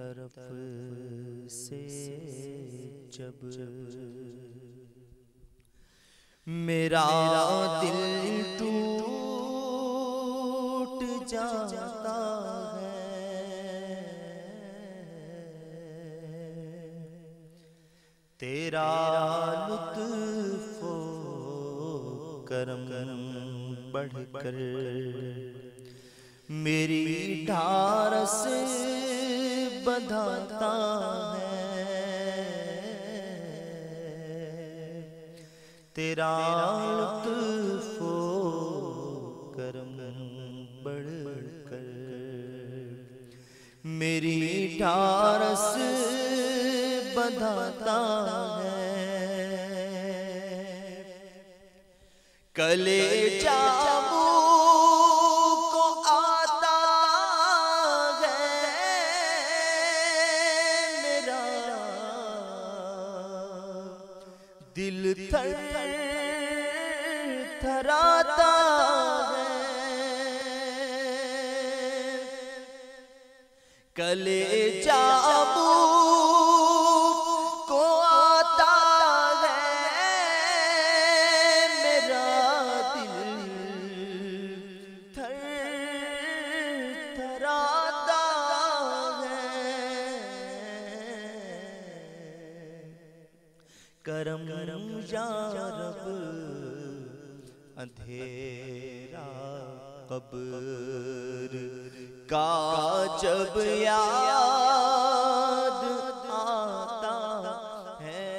طرف سے جب میرا دل ٹوٹ جاتا ہے، تیرا لطف و کرم بڑھ کر میری ڈھارس بندھاتا ہے، تیرا لطف و کرم بڑھ کر میری ڈھارس بندھاتا ہے، کلیجہ کو آتا ہے میرا، دل تھر تھراتا ہے، کلیجہ کو آتا ہے میرا، دل تھر تھراتا ہے، کرم یا رب اندھیرا قبر کا جب یاد آتا ہے،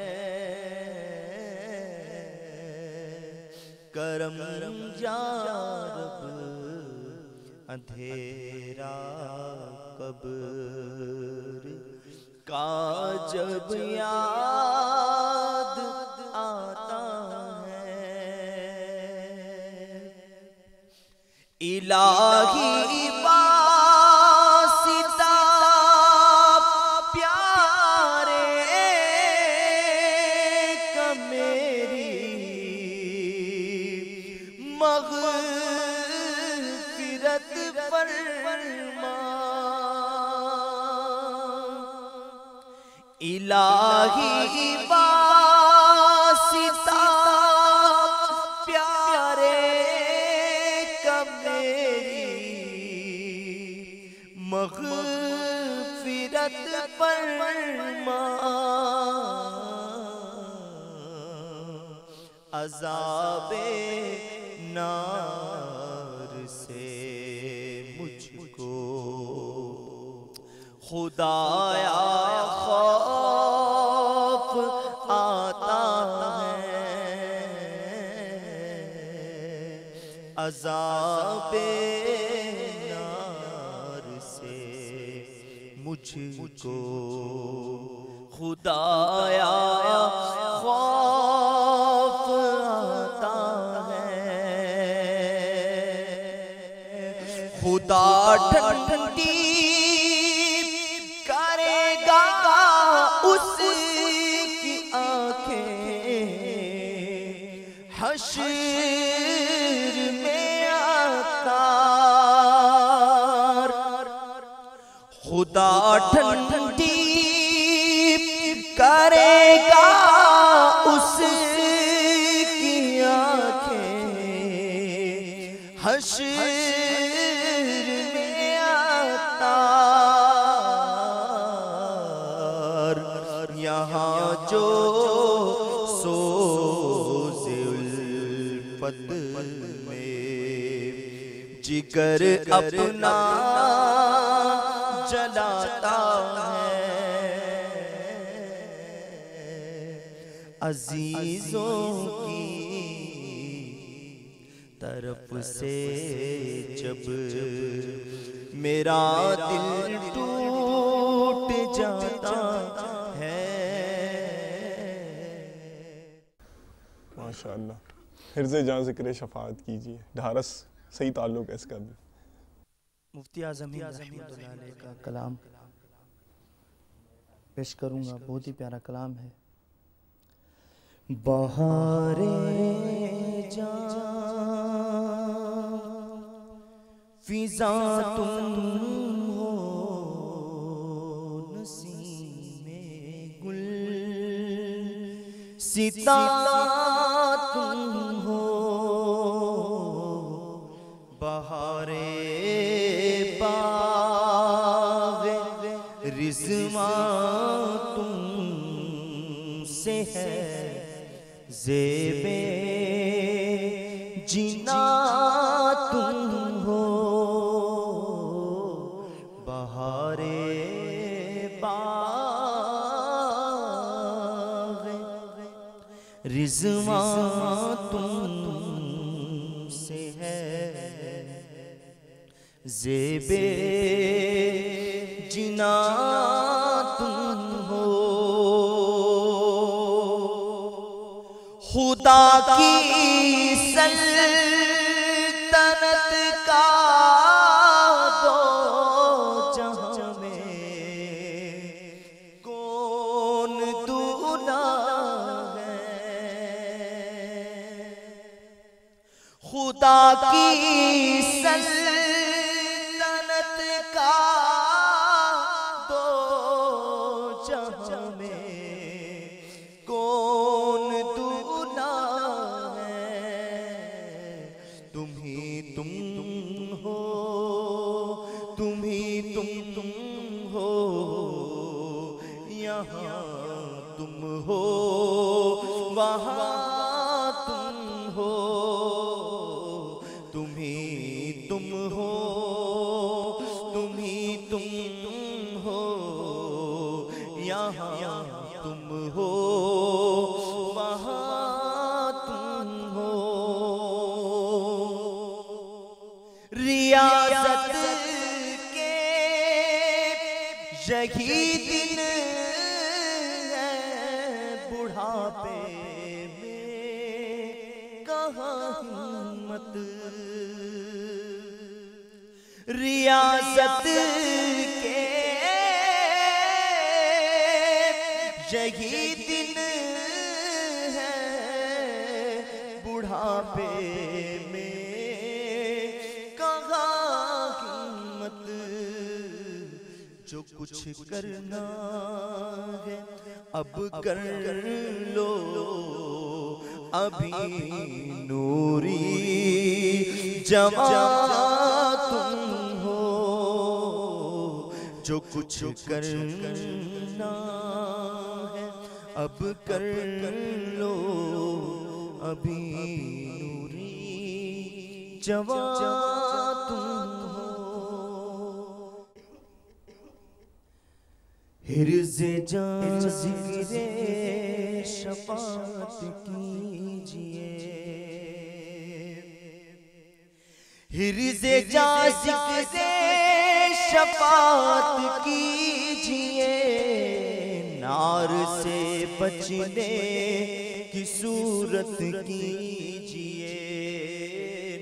کرم یا رب اندھیرا قبر کا جب یاد آتا ہے، الہی واسطہ پیارے کا میری مغفرت فرما، الہی واسطہ پیارے کا میری مغفرت فرما، عذاب نار سے مجھ کو خدایا خوف آتا ہے، عذاب نار سے مجھ کو خدایا خوف آتا ہے، خدا ٹھنڈی کرے گا اس کی آنکھیں حشر میں عطار، خدا ٹھنڈی کرے گا اس کی آنکھیں حشر میں عطار، یہاں جو سوز الفت میں جگر اپنا جلاتا ہے، عزیزوں کی طرف سے جب میرا دل ٹوٹ جاتا ہے۔ ماشاءاللہ، حرز جان ذکر شفاعت کیجیے، ڈھارس صحیح تعلق ہے اس کا بھی۔ مفتی اعظم رحمۃ اللہ علیہ کا کلام پیش کروں گا، بہت ہی پیارا کلام ہے۔ بہار جان فضا تم ہو ستارہ تم ہو، بہارے باغ رضوان تم سے ہے، زیبِ جینا تم ہو، بہارے باغ رضوان تم سے ہے، زیبِ جینا تم ہو، خدا کی سلطنت کا دو جہاں میں کون دونا ہے، خدا کی سلطنت کا دو جہاں میں کون دونا ہے، تم ہی تم ہو، تم ہی تم ہو، یہاں تم ہو، وہاں تم ہو، تم ہی تم ہو، تم ہی تم ہو، یہاں تم ہو، وہاں تم ہو، ریاضت کے یہی دن ہے، بڑھاپے میں کہاں ہمت، ریاضت کے یہی دن ہے، بڑھاپے میں کہاں ہمت، جو کچھ کرنا ہے اب کر لو، ابھی نوری جوان تم ہو، جو کچھ کرنا ہے اب کر لو، ابھی نوری جوان تم ہو، حرز جاں ذکر شفاعت کیجئے، حرز جاں ذکر شفاعت کیجئے، نار سے بچنے کی صورت کیجئے،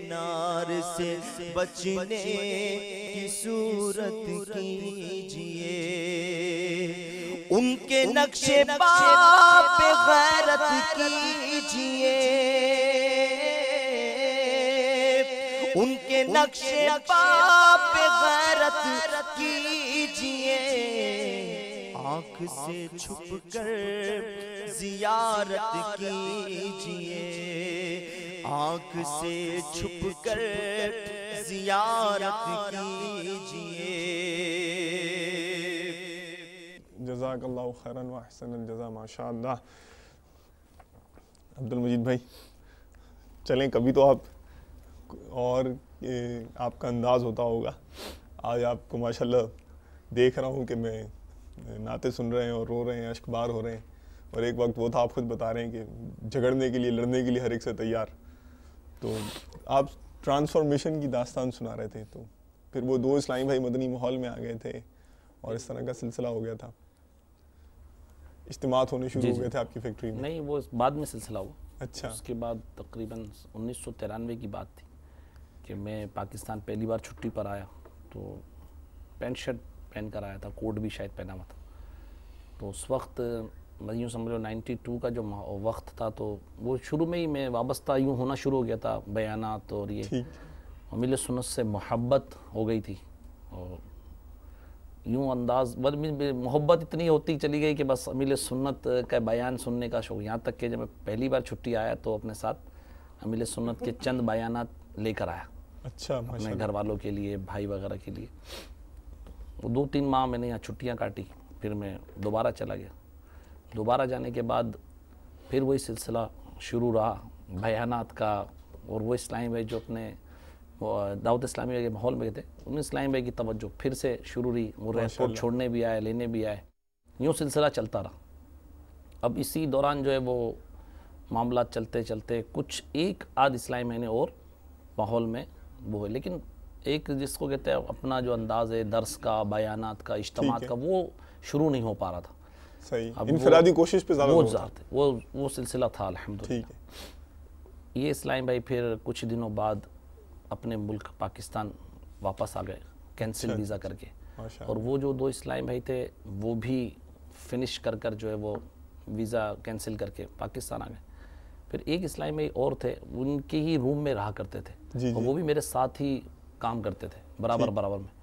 نار سے بچنے کی صورت کیجئے، ان کے نقش پا پہ غیرت کیجئے، ان کے نقش پا پہ غیرت کیجئے، آنکھ سے چھپ کر زیارت کیجئے، آنکھ سے چھپ کر زیارت کیجئے۔ جزاک اللہ خیراً و احسن الجزا، ماشاءاللہ۔ عبدالمجید بھائی چلیں، کبھی تو آپ اور آپ کا انداز ہوتا ہوگا، آج آپ کو ماشاءاللہ دیکھ رہا ہوں کہ میں نعتیں سن رہے ہیں اور رو رہے ہیں، اشک بار ہو رہے ہیں، اور ایک وقت وہ تھا آپ خود بتا رہے ہیں کہ جھگڑنے کے لیے، لڑنے کے لیے ہر ایک سے تیار، تو آپ ٹرانسفارمیشن کی داستان سنا رہے تھے، تو پھر وہ دو اسلامی بھائی مدنی ماحول میں آ گئے تھے اور اس طرح کا سلسلہ ہو گیا تھا، اجتماعات ہونے شروع ہو گئے تھے آپ کی فیکٹری میں؟ نہیں، وہ بعد میں سلسلہ ہوا۔ اچھا، اس کے بعد تقریباً 1993 کی بات تھی کہ میں پاکستان پہلی بار چھٹی پر آیا، تو پینٹ شرٹ پہن کر آیا تھا، کوٹ بھی شاید پہنا ہوا تھا، تو اس وقت میں یوں سمجھو 92 کا جو وقت تھا، تو وہ شروع میں ہی میں وابستہ یوں ہونا شروع ہو گیا تھا، بیانات اور یہ، اور مل سنت سے محبت ہو گئی تھی، اور یوں انداز محبت اتنی ہوتی چلی گئی کہ بس امیل سنت کا بیان سننے کا شوق, یہاں تک کہ جب میں پہلی بار چھٹی آیا تو اپنے ساتھ امیل سنت کے چند بیانات لے کر آیا. اچھا, اپنے گھر والوں کے لیے, بھائی وغیرہ کے لیے. وہ 2-3 ماہ میں نے یہاں چھٹیاں کاٹی, پھر میں دوبارہ چلا گیا. دوبارہ جانے کے بعد پھر وہی سلسلہ شروع رہا بیانات کا. اور وہ اسلامی بھائی جو اپنے دعوت اسلامی کے ماحول میں تھے, ان اسلامی بھائی کی توجہ پھر سے شروع رہی. وہ ایئرپورٹ چھوڑنے بھی آئے, لینے بھی آئے, یوں سلسلہ چلتا رہا. اب اسی دوران جو ہے وہ معاملات چلتے چلتے کچھ ایک آدھ اسلامی مہینے اور ماحول میں وہ ہے, لیکن ایک جس کو کہتے ہیں اپنا جو انداز ہے درس کا, بیانات کا, اجتماعات کا, وہ شروع نہیں ہو پا رہا تھا. صحیح, انفرادی کوشش پہ زیادہ بہت زیادہ وہ سلسلہ تھا الحمدللہ. یہ اسلامی بھائی پھر کچھ دنوں بعد اپنے ملک پاکستان واپس آ گئے کینسل ویزا کر کے. اور وہ جو 2 اسلامی بھائی تھے وہ بھی فنش کر جو ہے وہ ویزا کینسل کر کے پاکستان آ گئے. پھر ایک اسلامی بھائی اور تھے, ان کے ہی روم میں رہا کرتے تھے, اور وہ بھی میرے ساتھ ہی کام کرتے تھے برابر میں.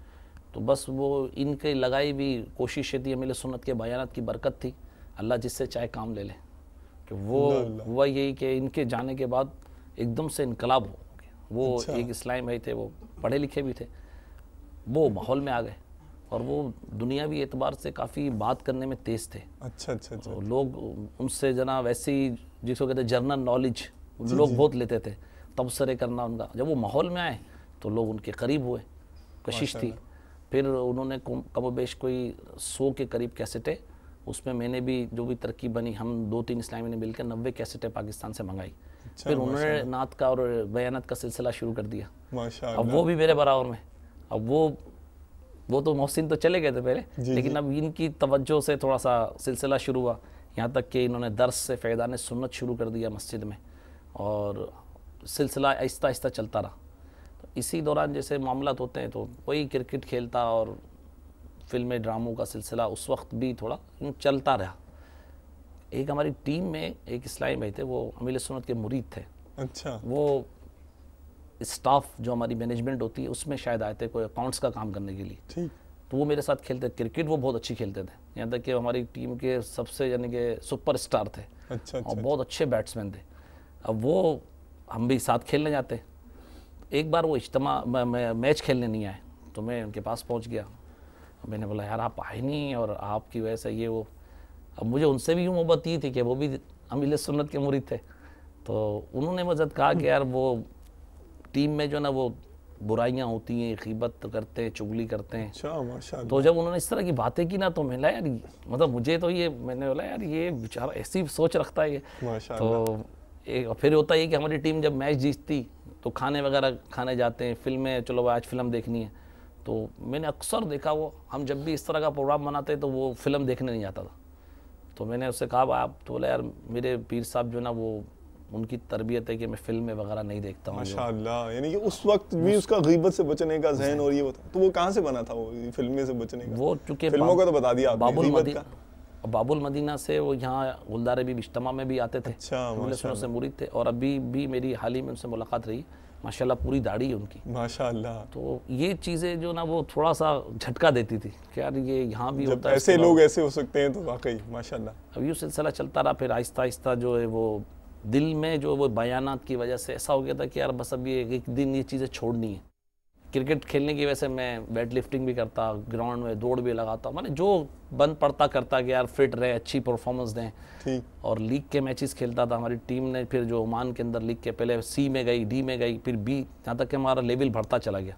تو بس وہ ان کے لگائی بھی کوششیں تھی, امیل سنت کے بیانات کی برکت تھی, اللہ جس سے چاہے کام لے لے. کہ وہ ہوا یہی کہ ان کے جانے کے بعد ایک دم سے انقلاب ہو گیا. وہ ایک اسلامی بھائی تھے, وہ پڑھے لکھے بھی تھے, وہ ماحول میں آ گئے, اور وہ دنیاوی اعتبار سے کافی بات کرنے میں تیز تھے. اچھا. لوگ ان سے جناب ویسی جس کو کہتے ہیں جنرل نالج لوگ بہت لیتے تھے, تبصرے کرنا ان کا. جب وہ ماحول میں آئے تو لوگ ان کے قریب ہوئے, کشش تھی. پھر انہوں نے کم و بیش کوئی 100 کے قریب کیسٹیں, اس میں میں نے بھی جو بھی ترکیب بنی, ہم 2-3 اسلامی نے مل کے 90 کیسٹیں پاکستان سے منگائی. پھر انہوں نے نعت کا اور بیانات کا سلسلہ شروع کر دیا. اب وہ بھی میرے برابر میں. اب وہ تو محسن تو چلے گئے تھے پہلے, لیکن اب ان کی توجہ سے تھوڑا سا سلسلہ شروع ہوا, یہاں تک کہ انہوں نے درس سے فیضان سنت شروع کر دیا مسجد میں, اور سلسلہ آہستہ آہستہ چلتا رہا. تو اسی دوران جیسے معاملات ہوتے ہیں تو وہی کرکٹ کھیلتا اور فلمیں ڈراموں کا سلسلہ اس وقت بھی تھوڑا چلتا رہا. ایک ہماری ٹیم میں ایک اسلامی بھائی تھے, وہ امیل سنت کے مرید تھے. اچھا. وہ اسٹاف جو ہماری مینجمنٹ ہوتی ہے اس میں شاید آئے تھے کوئی اکاؤنٹس کا کام کرنے کے لیے. تو وہ میرے ساتھ کھیلتے, کرکٹ وہ بہت اچھی کھیلتے تھے, یہاں تک کہ ہماری ٹیم کے سب سے یعنی کہ سپر اسٹار تھے, اور بہت اچھے بیٹسمین تھے. اب وہ ہم بھی ساتھ کھیلنے جاتے. ایک بار وہ اجتماع میچ کھیلنے نہیں آئے, تو میں ان کے پاس پہنچ گیا. میں نے بولا یار آپ آئے نہیں, اور آپ کی وجہ سے یہ وہ. اب مجھے ان سے بھی یوں محبت یہ تھی کہ وہ بھی امیل سنت کے مرید تھے. تو انہوں نے مجھے کہا کہ یار وہ ٹیم میں جو نا وہ برائیاں ہوتی ہیں, غیبت کرتے ہیں, چغلی کرتے ہیں. تو جب انہوں نے اس طرح کی باتیں کی نا, تو میں نے یار مطلب مجھے تو یہ, میں نے بولا یار یہ بیچارہ ایسی سوچ رکھتا ہے یہ. تو پھر ہوتا ہے کہ ہماری ٹیم جب میچ جیتتی تو کھانے وغیرہ کھانے جاتے ہیں, فلمیں چلو آج فلم دیکھنی ہے. تو میں نے اکثر دیکھا وہ ہم جب بھی اس طرح کا پروگرام بناتے تو وہ فلم دیکھنے نہیں جاتا تھا. تو میں نے اس سے کہا آپ, تو بولا یار میرے پیر صاحب جو نا وہ ان کی تربیت ہے کہ میں فلمیں وغیرہ نہیں دیکھتا ہوں. ماشاءاللہ, یعنی کہ اس وقت بھی اس کا غیبت سے بچنے کا ذہن اور یہ ہوتا. تو وہ کہاں سے بنا تھا وہ فلمیں سے بچنے کا؟ وہ چونکہ فلموں کا تو بتا دیا آپ نے, باب المدینہ سے وہ یہاں گلدار بھی اجتماع میں بھی آتے تھے, امیل سنت سے مرید تھے. اور ابھی بھی میری حال ہی میں ان سے ملاقات رہی, ماشاءاللہ پوری داڑھی ہے ان کی ماشاءاللہ. تو یہ چیزیں جو نا وہ تھوڑا سا جھٹکا دیتی تھی کہ یار یہ یہاں بھی ہوتا ہے, ایسے لوگ ایسے ہو سکتے ہیں. تو واقعی ماشاءاللہ. اب یہ سلسلہ چلتا رہا. پھر آہستہ آہستہ جو ہے وہ دل میں جو وہ بیانات کی وجہ سے ایسا ہو گیا تھا کہ یار بس اب یہ ایک دن یہ چیزیں چھوڑنی ہیں. کرکٹ کھیلنے کی وجہ سے میں ویٹ لفٹنگ بھی کرتا, گراؤنڈ میں دوڑ بھی لگاتا, میں نے جو بند پڑتا کرتا کہ یار فٹ رہے, اچھی پرفارمنس دیں. اور لیگ کے میچز کھیلتا تھا. ہماری ٹیم نے پھر جو عمان کے اندر لیگ کے پہلے سی میں گئی, ڈی میں گئی, پھر بی, جہاں تک کہ ہمارا لیول بڑھتا چلا گیا.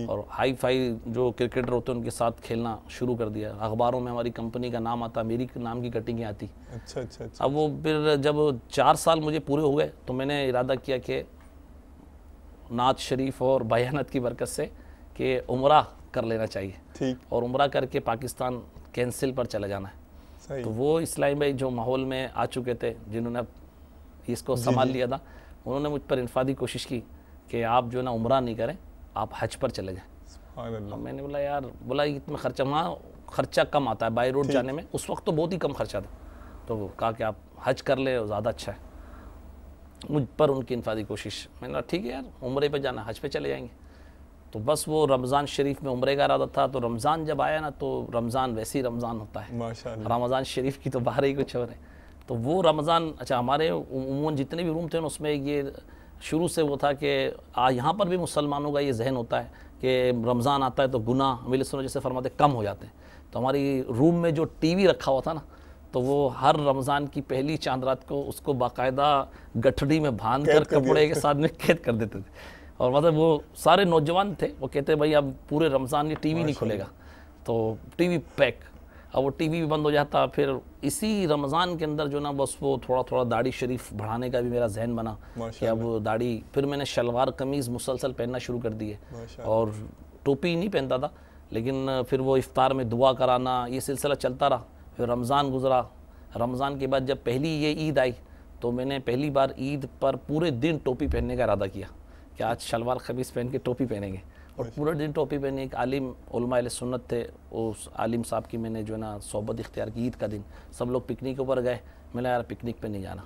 اور ہائی فائی جو کرکٹر ہوتے ہیں ان کے ساتھ کھیلنا شروع کر دیا. اخباروں میں ہماری کمپنی کا نام آتا, میری نام کی کٹنگیں آتی. اب وہ پھر جب 4 سال مجھے پورے ہوئے تو میں نے ارادہ کیا کہ نعت شریف اور بیانات کی برکت سے کہ عمرہ کر لینا چاہیے, اور عمرہ کر کے پاکستان کینسل پر چلا جانا ہے. تو وہ اسلامی بھائی جو ماحول میں آ چکے تھے, جنہوں نے اس کو سنبھال لیا تھا, انہوں نے مجھ پر انفرادی کوشش کی کہ آپ جو ہے نا عمرہ نہیں کریں, آپ حج پر چلے جائیں. میں نے بولا یار, بولا اتنا خرچہ, وہاں خرچہ کم آتا ہے بائی روڈ جانے میں, اس وقت تو بہت ہی کم خرچہ تھا. تو کہا کہ آپ حج کر لیں, زیادہ اچھا ہے. مجھ پر ان کی انفرادی کوشش, میں نے کہا ٹھیک ہے یار, عمرے پہ جانا, حج پہ چلے جائیں گے. تو بس وہ رمضان شریف میں عمرے کا ارادہ تھا، تو رمضان جب آیا نا تو رمضان ویسے ہی رمضان ہوتا ہے، ماشاءاللہ رمضان شریف کی تو باہر ہی کچھ اور ہے. تو وہ رمضان، اچھا ہمارے عموماً جتنے بھی روم تھے نا اس میں یہ شروع سے وہ تھا کہ یہاں پر بھی مسلمانوں کا یہ ذہن ہوتا ہے کہ رمضان آتا ہے تو گناہ اہل سنت جیسے فرماتے کم ہو جاتے ہیں. تو ہماری روم میں جو ٹی وی رکھا ہوا تھا نا تو وہ ہر رمضان کی پہلی چاند رات کو اس کو باقاعدہ گٹھڑی میں باندھ کر کپڑے کے ساتھ میں قید کر دیتے تھے. اور مطلب وہ سارے نوجوان تھے، وہ کہتے بھائی اب پورے رمضان یہ ٹی وی نہیں کھلے گا، تو ٹی وی پیک. اب وہ ٹی وی بھی بند ہو جاتا. پھر اسی رمضان کے اندر جو نا بس وہ تھوڑا تھوڑا داڑھی شریف بڑھانے کا بھی میرا ذہن بنا کہ اب داڑھی. پھر میں نے شلوار قمیض مسلسل پہننا شروع کر دیے، اور ٹوپی نہیں پہنتا تھا، لیکن پھر وہ افطار میں دعا کرانا یہ سلسلہ چلتا رہا. پھر رمضان گزرا. رمضان کے بعد جب پہلی یہ عید آئی تو میں نے پہلی بار عید پر پورے دن ٹوپی پہننے کا ارادہ کیا کہ آج شلوار قمیض پہن کے ٹوپی پہنیں گے، اور پورے دن ٹوپی پہنے. ایک عالم علماء اہل سنت تھے، اس عالم صاحب کی میں نے جو ہے نا صحبت اختیار کی. عید کا دن سب لوگ پکنک اوپر گئے، میں نے یار پکنک پہ نہیں جانا.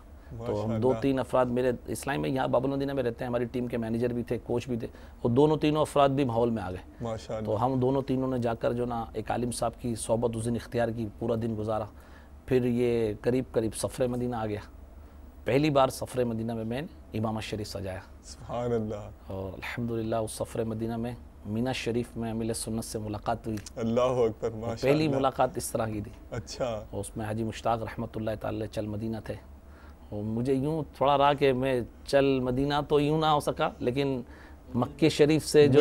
تو ہم 2-3 افراد میرے اسلام میں یہاں باب المدینہ میں رہتے ہیں، ہماری ٹیم کے مینیجر بھی تھے، کوچ بھی تھے، وہ دونوں تینوں افراد بھی ماحول میں آ گئے. تو ہم دونوں تینوں نے جا کر جو نا ایک عالم صاحب کی صحبت اس دن اختیار کی، پورا دن گزارا. پھر یہ قریب سفر مدینہ آ گیا. پہلی بار سفر مدینہ میں میں نے امامہ شریف سجایا. سبحان اللہ. اور الحمدللہ اس سفر مدینہ میں مینا شریف میں اہل سنت سے ملاقات ہوئی. اللہ اکبر، ماشاءاللہ. پہلی ملاقات اس طرح کی تھی. اچھا. اور اس میں حاجی مشتاق رحمۃ اللہ تعالی چل مدینہ تھے. اور مجھے یوں تھوڑا رہا کہ میں چل مدینہ تو یوں نہ ہو سکا، لیکن مکے شریف سے جو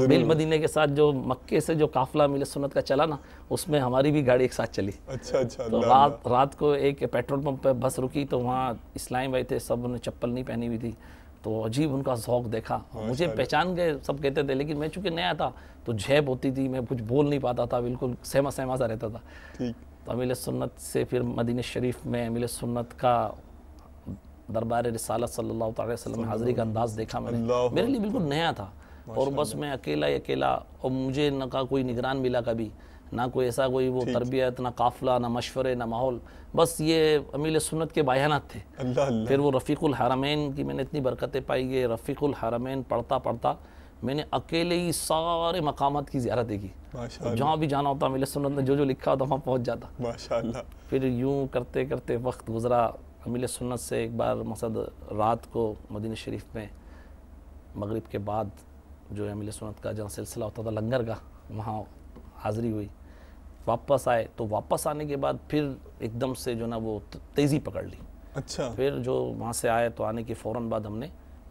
بل مدینہ کے ساتھ جو مکے سے جو قافلہ اہل سنت کا چلا نا اس میں ہماری بھی گاڑی ایک ساتھ چلی. اچھا اچھا. تو رات کو ایک پیٹرول پمپ پہ بس رکی تو وہاں اسلام بھائی تھے، سب نے چپل نہیں پہنی ہوئی تھی، تو عجیب ان کا ذوق دیکھا. مجھے پہچان گئے، سب کہتے تھے، لیکن میں چونکہ نیا تھا تو جھیب ہوتی تھی، میں کچھ بول نہیں پاتا تھا، بالکل سہما سا رہتا تھا. تو اہل سنت سے پھر مدینہ شریف میں اہل سنت کا دربار رسالت صلی اللہ تعالی وسلم میں حاضری کا انداز دیکھا میں نے. میرے لیے بالکل نیا تھا، اور بس میں اکیلا، اور مجھے نہ کوئی نگران ملا کبھی، نہ کوئی ایسا کوئی وہ تربیت، نہ قافلہ، نہ مشورے، نہ ماحول، بس یہ اہل سنت کے بیانات تھے. پھر وہ رفیق الحرمین کی میں نے اتنی برکتیں پائی کہ رفیق الحرمین پڑھتا میں نے اکیلے ہی سارے مقامات کی زیارتیں کی. جہاں بھی جانا ہوتا اہل سنت نے جو لکھا ہوتا وہاں پہنچ جاتا. ماشاءاللہ. پھر یوں کرتے وقت گزرا. اہل سنت سے ایک بار مقصد رات کو مدینہ شریف میں مغرب کے بعد جو اہل سنت کا جہاں سلسلہ ہوتا تھا لنگر کا، وہاں حاضری ہوئی. واپس آئے تو واپس آنے کے بعد پھر ایک دم سے جو نا وہ تیزی پکڑ لی. اچھا. پھر جو وہاں سے آئے تو آنے کے فوراً بعد ہم نے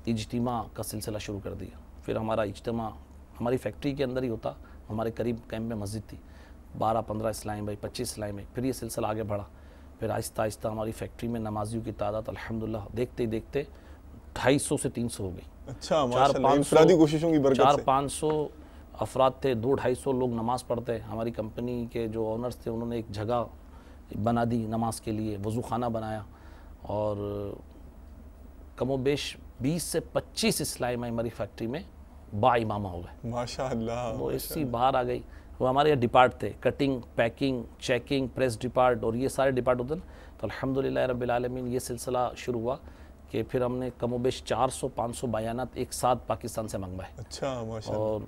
اجتماع کا سلسلہ شروع کر دیا. پھر ہمارا اجتماع ہماری فیکٹری کے اندر ہی ہوتا. ہمارے قریب کیمپ میں مسجد تھی، 12-15 اسلام بھائی، 25 اسلام بھائی. پھر یہ سلسلہ آگے بڑھا. پھر آہستہ آہستہ ہماری فیکٹری میں نمازیوں کی تعداد الحمدللہ دیکھتے ہی دیکھتے 250 سے 300 ہو گئی. اچھا ماشاءاللہ. انفرادی کوششوں کی برکت سے 400-500 افراد تھے، 200-250 لوگ نماز پڑھتے. ہماری کمپنی کے جو آنرز تھے انہوں نے ایک جگہ بنا دی نماز کے لیے، وضو خانہ بنایا، اور کم و بیش 20 سے 25 اسلام ہماری فیکٹری میں با امامہ ہو گئے. ماشاءاللہ. وہ اسی باہر آ گئی. وہ ہمارے یہ ڈپارٹ تھے، کٹنگ، پیکنگ، چیکنگ، پریس ڈپارٹ، اور یہ سارے ڈپارٹ ہوتے ہیں. تو الحمدللہ رب العالمین یہ سلسلہ شروع ہوا کہ پھر ہم نے کم و بیش 400-500 بیانات ایک ساتھ پاکستان سے منگوائے. اچھا ماشاءاللہ. اور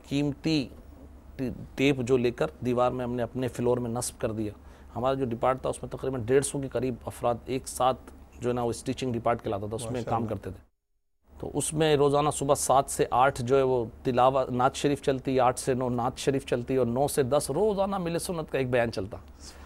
قیمتی ٹیپ جو لے کر دیوار میں ہم نے اپنے فلور میں نصب کر دیا. ہمارا جو ڈپارٹ تھا اس میں تقریباً 150 کے قریب افراد ایک ساتھ جو ہے نا وہ اسٹیچنگ ڈپارٹ کہلاتا تھا، اس میں کام کرتے تھے. تو اس میں روزانہ صبح 7 سے 8 جو ہے وہ تلاوت نعت شریف چلتی، 8 سے 9 نعت شریف چلتی، اور 9 سے 10 روزانہ اہل سنت کا ایک بیان چلتا.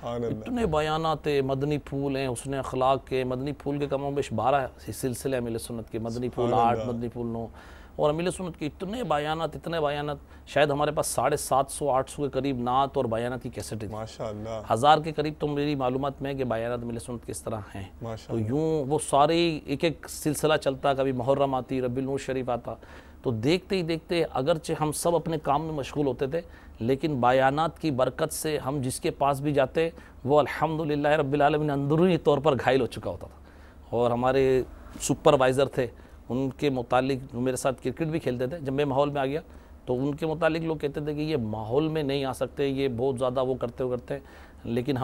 اتنے بیانات ہیں، مدنی پھول ہیں، حسن اخلاق کے، مدنی پھول کے کم و بیش 12 سلسلے اہل سنت کے، مدنی پھول 8، مدنی پھول 9، اور اہل سنت کے اتنے بیانات. شاید ہمارے پاس 750-800 کے قریب نعت اور بیانات کی کیسٹیں. ماشاءاللہ. 1000 کے قریب تو میری معلومات میں ہے کہ بیانات اہل سنت کس طرح ہیں. تو یوں وہ سارے ایک سلسلہ چلتا. کبھی محرم آتی، ربیع الاول شریف آتا. تو دیکھتے ہی دیکھتے اگرچہ ہم سب اپنے کام میں مشغول ہوتے تھے، لیکن بیانات کی برکت سے ہم جس کے پاس بھی جاتے وہ الحمدللہ رب العالمین اندرونی طور پر گھائل ہو چکا ہوتا تھا. اور ہمارے سپروائزر تھے، ان کے متعلق میرے ساتھ کرکٹ بھی کھیلتے تھے. جب میں ماحول میں آ گیا تو ان کے متعلق لوگ کہتے تھے کہ یہ ماحول میں نہیں آ سکتے، یہ بہت زیادہ وہ کرتے. لیکن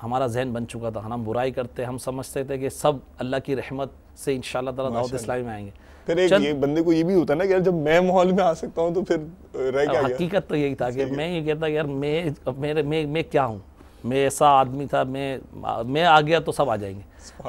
ہمارا ذہن بن چکا تھا، ہم برائی کرتے، ہم سمجھتے تھے کہ سب اللہ کی رحمت سے انشاءاللہ تعالیٰ دعوت اسلامی میں آئیں گے. پھر ایک بندے کو یہ بھی ہوتا ہے نا کہ جب میں ماحول میں آ سکتا ہوں تو پھر رہ کیا گیا. حقیقت تو یہی تھا کہ میں یہ کہتا یار میں کیا ہوں، میں ایسا آدمی تھا، میں آ گیا تو سب آ جائیں گے.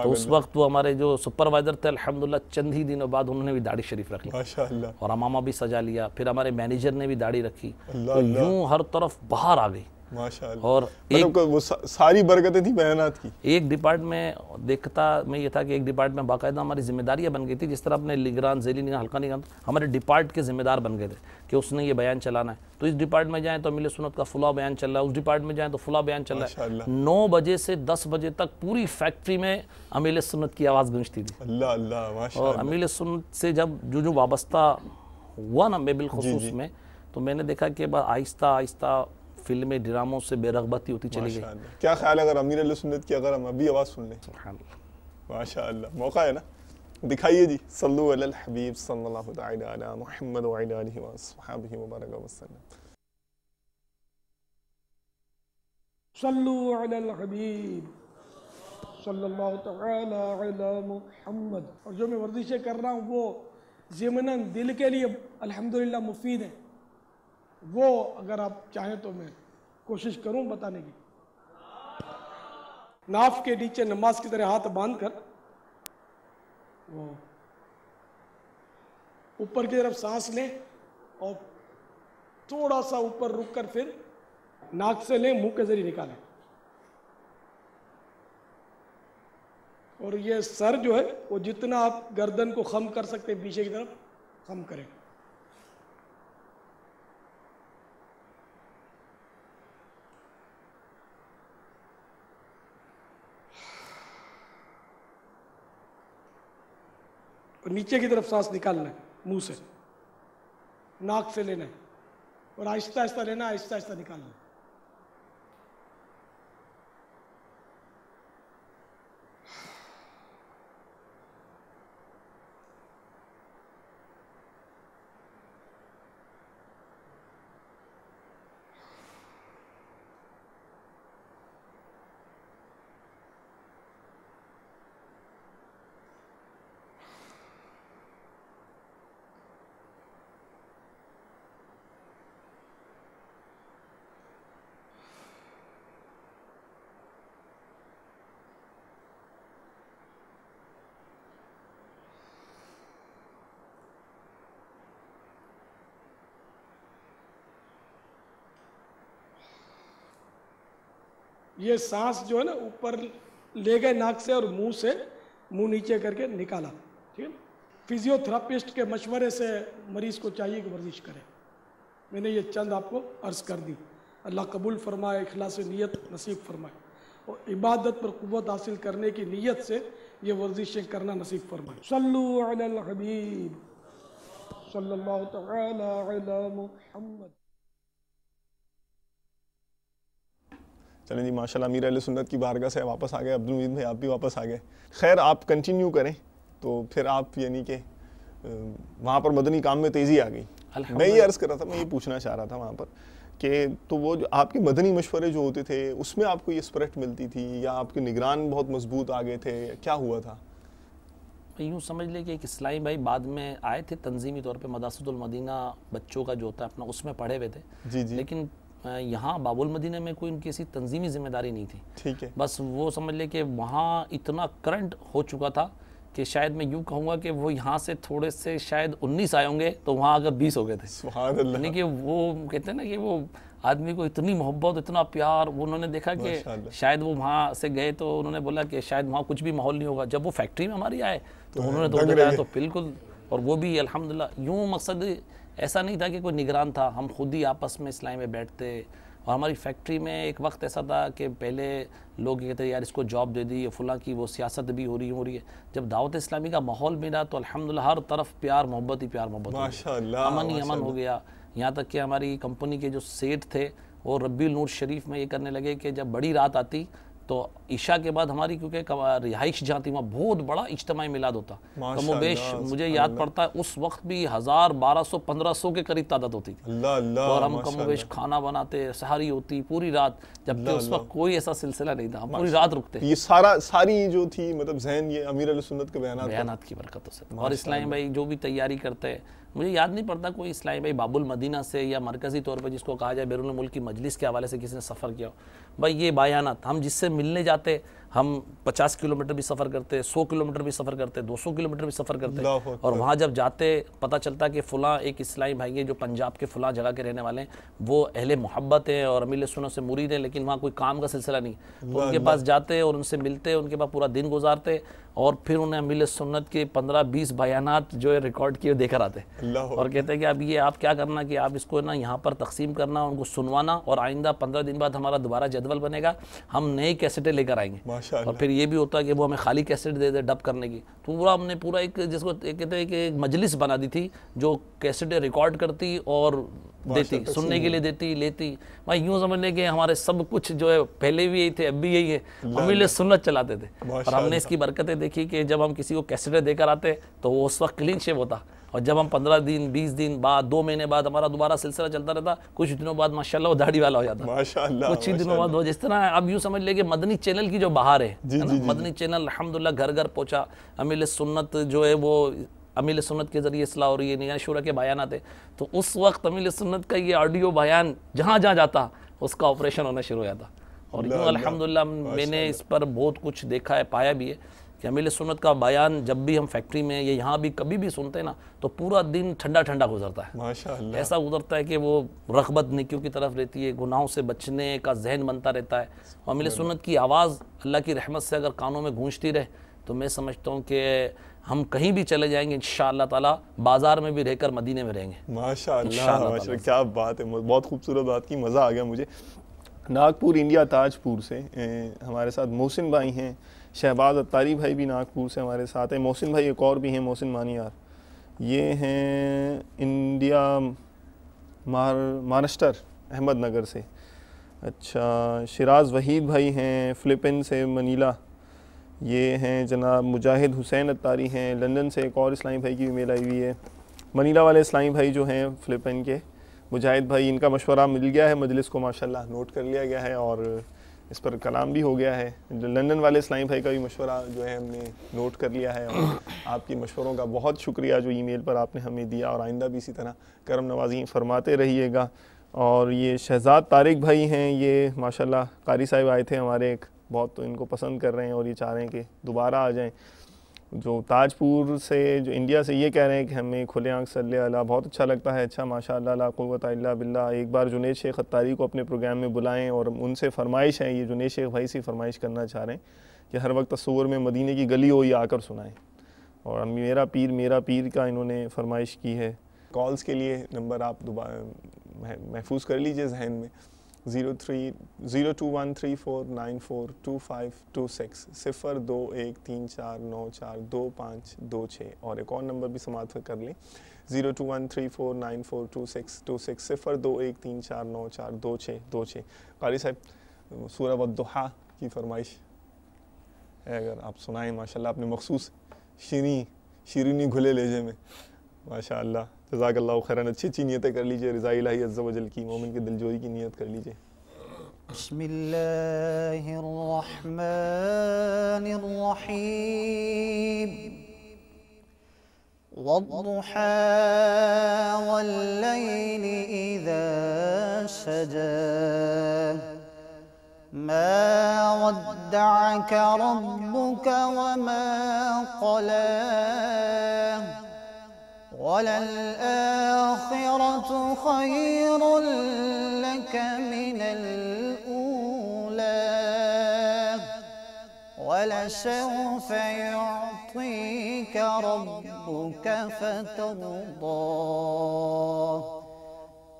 تو اس وقت وہ ہمارے جو سپروائزر تھے الحمدللہ چند ہی دنوں بعد انہوں نے بھی داڑھی شریف رکھ لی ماشاءاللہ، اور امامہ بھی سجا لیا. پھر ہمارے مینیجر نے بھی داڑھی رکھی، تو یوں ہر طرف باہر آ گئی ماشاءاللہ. اور مطلب وہ ساری برکتیں تھیں بیانات کی. ایک ڈپارٹمنٹ میں دیکھتا میں یہ تھا کہ ایک ڈپارٹمنٹ میں باقاعدہ ہماری ذمہ داریاں بن گئی تھی، جس طرح اپنے نگران، ذیلی نگران، حلقہ نگران ہمارے ڈپارٹ کے ذمہ دار بن گئے تھے کہ اس نے یہ بیان چلانا ہے. تو اس ڈپارٹ میں جائیں تو امیل سنت کا فلاں بیان چل رہا ہے، اس ڈپارٹ میں جائیں تو فلاں بیان چل رہا ہے. 9 بجے سے 10 بجے تک پوری فیکٹری میں امیل سنت کی آواز گونجتی تھی. اللہ اللہ ماشاءاللہ. اور امیل سنت سے جب جو وابستہ ہوا نا میں بالخصوص میں، تو میں نے دیکھا کہ آہستہ آہستہ فلمیں ڈراموں سے بے رغبتی ہوتی چلی گئی. کیا خیال ہے اگر امیر علیہ سنت کی اگر ہم ابھی آواز سن لیں؟ ماشاءاللہ موقع ہے نا، دکھائیے جی. صلو علی الحبیب صلی اللہ تعالی علی محمد وعلی آلہ وصحبہ وبارک وسلم. صلو علی الحبیب صلی اللہ تعالی علی محمد. اور جو میں ورزشیں کر رہا ہوں وہ ضمناً دل کے لیے الحمدللہ مفید ہے. وہ اگر آپ چاہیں تو میں کوشش کروں بتانے کی. ناف کے نیچے نماز کی طرح ہاتھ باندھ کر وہ اوپر کی طرف سانس لیں اور تھوڑا سا اوپر رک کر پھر ناک سے لیں، منہ کے ذریعے نکالیں. اور یہ سر جو ہے وہ جتنا آپ گردن کو خم کر سکتے ہیں پیچھے کی طرف خم کریں. اور نیچے کی طرف سانس نکالنا ہے منہ سے، ناک سے لینا ہے اور آہستہ آہستہ لینا، آہستہ آہستہ نکالنا ہے. یہ سانس جو ہے نا اوپر لے گئے ناک سے اور منہ سے منہ نیچے کر کے نکالا. ٹھیک ہے، فزیو تھراپسٹ کے مشورے سے مریض کو چاہیے کہ ورزش کرے. میں نے یہ چند آپ کو عرض کر دی. اللہ قبول فرمائے، اخلاص نیت نصیب فرمائے اور عبادت پر قوت حاصل کرنے کی نیت سے یہ ورزشیں کرنا نصیب فرمائے. صلو علی الحبیب صلی اللہ تعالی علی محمد. چلیں جی ماشاءاللہ امیر اہل سنت کی بارگاہ سے واپس آ گئے. عبد المجید بھائی آپ بھی واپس آ گئے. خیر آپ کنٹینیو کریں. تو پھر آپ یعنی کہ وہاں پر مدنی کام میں تیزی آ گئی. میں یہ عرض کر رہا تھا، میں یہ پوچھنا چاہ رہا تھا وہاں پر کہ تو وہ جو آپ کے مدنی مشورے جو ہوتے تھے اس میں آپ کو یہ اسپرٹ ملتی تھی یا آپ کے نگران بہت مضبوط آ گئے تھے، کیا ہوا تھا؟ یوں سمجھ لے کہ ایک اسلامی بھائی بعد میں آئے تھے تنظیمی طور پہ، مدرسۃ المدینہ بچوں کا جو ہوتا ہے اپنا اس میں پڑھے ہوئے تھے. لیکن یہاں باب المدینہ میں کوئی ان کی ایسی تنظیمی ذمہ داری نہیں تھی. ٹھیک ہے، بس وہ سمجھ لے کہ وہاں اتنا کرنٹ ہو چکا تھا کہ شاید میں یوں کہوں گا کہ وہ یہاں سے تھوڑے سے شاید 19 آئے ہوں گے تو وہاں اگر 20 ہو گئے تھے. سبحان اللہ. یعنی کہ وہ کہتے ہیں نا کہ وہ آدمی کو اتنی محبت، اتنا پیار، وہ انہوں نے دیکھا کہ شاید وہ وہاں سے گئے تو انہوں نے بولا کہ شاید وہاں کچھ بھی ماحول نہیں ہوگا. جب وہ فیکٹری میں ہماری آئے تو انہوں نے تو ادھر آیا تو بالکل، اور وہ بھی الحمدللہ یوں مقصد ایسا نہیں تھا کہ کوئی نگران تھا، ہم خود ہی آپس میں اسلامی میں بیٹھتے. اور ہماری فیکٹری میں ایک وقت ایسا تھا کہ پہلے لوگ یہ کہتے ہیں یار اس کو جاب دے دی، فلاں کی وہ سیاست بھی ہو رہی ہے. جب دعوت اسلامی کا ماحول ملا تو الحمدللہ ہر طرف پیار محبت ہی پیار محبت، ماشاءاللہ امن ہی امن ہو گیا. یہاں تک کہ ہماری کمپنی کے جو سیٹ تھے وہ ربی النور شریف میں یہ کرنے لگے کہ جب بڑی رات آتی تو عشاء کے بعد ہماری کیونکہ رہائش جہاں تھی وہاں بہت بڑا اجتماعی میلاد ہوتا، کم و بیش مجھے یاد پڑتا ہے اس وقت بھی 1000 1200 1500 کے قریب تعداد ہوتی تھی، اور ہم کم و بیش کھانا بناتے، سحری ہوتی پوری رات، جبکہ اس وقت کوئی ایسا سلسلہ نہیں تھا، ہم پوری رات رکتے۔ یہ ساری جو تھی مطلب ذہن یہ امیر علیہ سنت کے بیانات کی برکتوں سے، اور اسلامی بھائی جو بھی تیاری کرتے ہیں، مجھے یاد نہیں پڑتا کوئی اسلامی بھائی باب المدینہ سے یا مرکزی طور پر جس کو کہا جائے بیرون ملک کی مجلس کے حوالے سے کسی نے سفر کیا ہو، بھائی یہ بیانات ہم جس سے ملنے جاتے، ہم 50 کلومیٹر بھی سفر کرتے، 100 کلومیٹر بھی سفر کرتے، 200 کلومیٹر بھی سفر کرتے، اور وہاں جب جاتے پتہ چلتا کہ فلاں ایک اسلامی بھائی ہیں جو پنجاب کے فلاں جگہ کے رہنے والے ہیں، وہ اہل محبت ہیں اور امیر سنت سے مرید ہیں، لیکن وہاں کوئی کام کا سلسلہ نہیں، تو ان کے پاس جاتے اور ان سے ملتے، ان کے پاس پورا دن گزارتے، اور پھر انہیں امیر سنت کے 15-20 بیانات جو ہے ریکارڈ کیے دے کر آتے، اور کہتے ہیں کہ اب یہ آپ کیا کرنا کہ آپ اس کو نا یہاں پر تقسیم کرنا، ان کو سنوانا، اور آئندہ 15 دن بعد ہمارا دوبارہ جدول بنے گا، ہم نئی کیسٹیں لے کر آئیں گے، اور پھر یہ بھی ہوتا ہے کہ وہ ہمیں خالی کیسٹ دے دے ڈب کرنے کی، تو پورا ہم نے پورا ایک جس کو کہتے ہیں کہ ایک مجلس بنا دی تھی جو کیسٹیں ریکارڈ کرتی اور دیتی، سننے کے لیے دیتی لیتی، بھائی یوں سمجھنے کہ ہمارے سب کچھ جو ہے پہلے بھی یہی تھے اب بھی یہی ہے، ہم بھی سنت چلاتے تھے، اور ہم نے اس کی برکتیں دیکھی کہ جب ہم کسی کو کیسٹیں دے کر آتے تو وہ اس وقت کلین شیپ ہوتا، اور جب ہم 15 دن 20 دن بعد 2 مہینے بعد ہمارا دوبارہ سلسلہ چلتا رہتا، کچھ دنوں بعد ماشاءاللہ وہ داڑھی والا ہو جاتا، کچھ ہی دنوں بعد وہ جس طرح اب یوں سمجھ لے کہ مدنی چینل کی جو بہار ہے، مدنی چینل الحمدللہ گھر گھر پہنچا، امیر سنت جو ہے وہ امیر سنت کے ذریعے اصلاح ہو رہی ہے، نیا شورا کے بیانات ہیں، تو اس وقت امیر سنت کا یہ آڈیو بیان جہاں جہاں جاتا اس کا آپریشن ہونا شروع ہو جاتا، اور یوں الحمدللہ میں نے اس پر بہت کچھ دیکھا ہے، پایا بھی ہے کہ امیر سنت کا بیان جب بھی ہم فیکٹری میں یا یہاں بھی کبھی بھی سنتے ہیں نا تو پورا دن ٹھنڈا ٹھنڈا گزرتا ہے، ایسا گزرتا ہے کہ وہ رغبت نیکیوں کی طرف رہتی ہے، گناہوں سے بچنے کا ذہن بنتا رہتا ہے، اور امیر سنت کی آواز اللہ کی رحمت سے اگر کانوں میں گونجتی رہے تو میں سمجھتا ہوں کہ ہم کہیں بھی چلے جائیں گے انشاءاللہ تعالی، بازار میں بھی رہ کر مدینے میں رہیں گے ماشاءاللہ، کیا بات ہے، بہت خوبصورت بات کی، مزہ آ گیا مجھے۔ ناگپور انڈیا تاجپور سے ہمارے ساتھ محسن بھائی ہیں، شہباز اتاری بھائی بھی ناگپور سے ہمارے ساتھ ہیں، محسن بھائی ایک اور بھی ہیں محسن مانیار، یہ ہیں انڈیا مہاراشٹر احمد نگر سے، اچھا شراز وحید بھائی ہیں فلپائن سے منیلا، یہ ہیں جناب مجاہد حسین اتاری ہیں لندن سے، ایک اور اسلامی بھائی کی ایمیل آئی ہوئی ہے، منیلا والے اسلامی بھائی جو ہیں فلپائن کے مجاہد بھائی، ان کا مشورہ مل گیا ہے مجلس کو ماشاءاللہ، نوٹ کر لیا گیا ہے اور اس پر کلام بھی ہو گیا ہے، لندن والے اسلامی بھائی کا بھی مشورہ جو ہے ہم نے نوٹ کر لیا ہے، اور آپ کی مشوروں کا بہت شکریہ جو ای میل پر آپ نے ہمیں دیا، اور آئندہ بھی اسی طرح کرم نوازی فرماتے رہیے گا۔ اور یہ شہزاد طارق بھائی ہیں، یہ ماشاءاللہ قاری صاحب آئے تھے ہمارے ایک، بہت تو ان کو پسند کر رہے ہیں اور یہ چاہ رہے ہیں کہ دوبارہ آ جائیں، جو تاجپور سے جو انڈیا سے یہ کہہ رہے ہیں کہ ہمیں کھلے آنکھ صلی اللہ بہت اچھا لگتا ہے، اچھا ماشاءاللہ لا قوت الا باللہ، ایک بار جنید شیخ اتاری کو اپنے پروگرام میں بلائیں، اور ان سے فرمائش ہے، یہ جنید شیخ بھائی سے فرمائش کرنا چاہ رہے ہیں کہ ہر وقت تصور میں مدینے کی گلی ہو یہ آ کر سنائیں، اور میرا پیر کا انہوں نے فرمائش کی ہے۔ کالز کے لیے نمبر آپ دوبارہ محفوظ کر لیجئے ذہن میں، 0213494252 0213494256، اور ایک اور نمبر بھی سماعت کر لیں 0213494226 0213494226۔ قاری صاحب سورہ والضحیٰ کی فرمائش ہے اگر آپ سنائیں، ماشاءاللہ اپنے مخصوص شیرینی گھلے لہجے میں، ماشاءاللہ جزاک اللہ خیراً، اچھی نیتیں کر لیجئے، رضا الہی عز و جل کی، مومن کے دلجوئی کی نیت کر لیجئے۔ بسم اللہ الرحمن الرحیم، والضحى واللیل اذا سجى، ما ودعك ربك وما قلى، وَلَلْآخِرَةُ خَيْرٌ لَكَ مِنَ الْأُولَى، وَلَسَوْفَ يُعْطِيكَ رَبُّكَ فَتَرْضَى،